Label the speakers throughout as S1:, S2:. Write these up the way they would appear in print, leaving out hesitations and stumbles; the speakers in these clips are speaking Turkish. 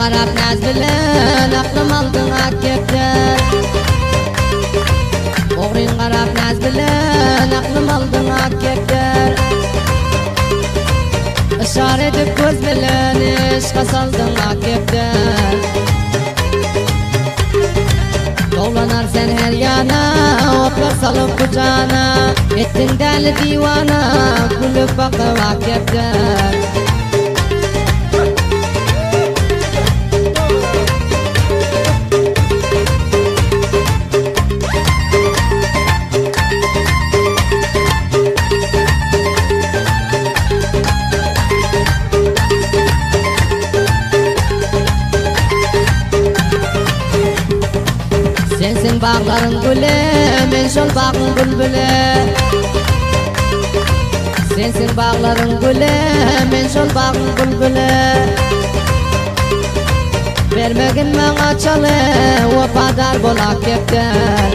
S1: qarab naz bilen aqlim aldığına kepter. Oğrin qarab naz bilen aqlim aldığına kepter. İşare edip göz bilen işqa saldığına kepter. Dolanar sen her yana, otlar salıp kucağına. Ettin deli divana, gülüp bakıp akepter. Sensin bağların gülü, men şol bağın bülbülü. Sensin bağların gülü, men şol bağın bülbülü. Vermegin bana çalı, vefadar bolak kepter.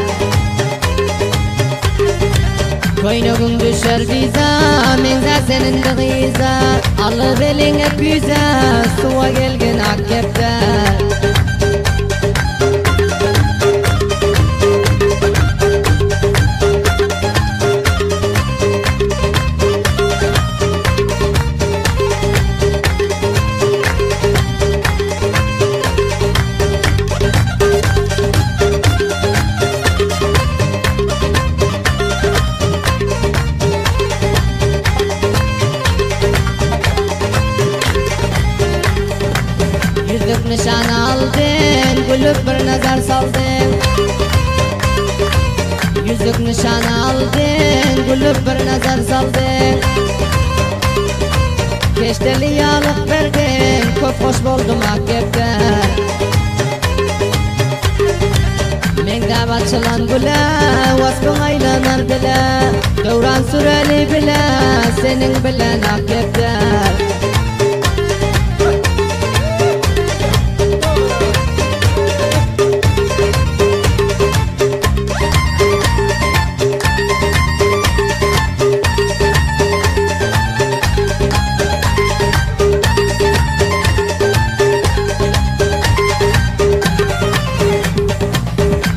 S1: Koynugum düşer biza, menzer senin de gıza. Alır elin hep yüze, suva gelgin ak kepter. Yüzlük nişan aldın, gülüp bir nazar saldın. Yüzlük nişan aldın, gülüp bir nazar saldın. Keşteli yalık verdin, köp hoş buldum akepter. Mengdab açılan güle, vaskın aylanar bile. Devran süreli bile, senin bilen akepter.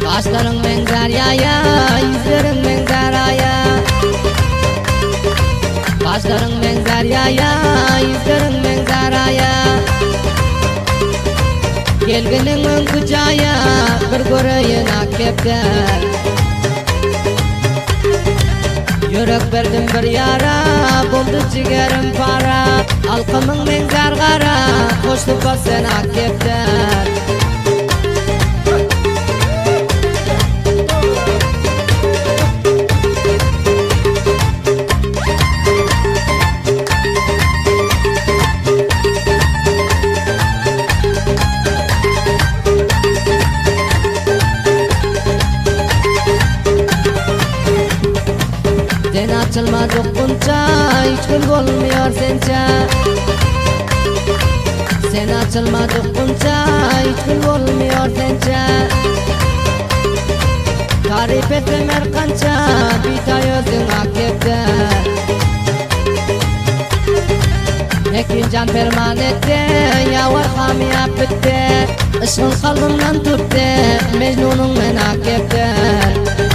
S1: Kaşların benzer yaya, yüzlerin benzer aya. Kaşların benzer yaya, yüzlerin benzer aya. Gelginin ön kucaya, bir göreyin akepter. Yürek verdim bir yara, buldu cigerim para. Alkımın benzer kara, hoşluk bas sen akepter. Sen açılma dokunca, hiç gül olmuyor sence. Sen açılma dokunca, hiç gül olmuyor sence. Tarif etmem erkanca, bitay özün akepter. Ekin can permanette, yavar hamiyap bitti. Işkın kalbimden tuttu, mecnunum men akepter.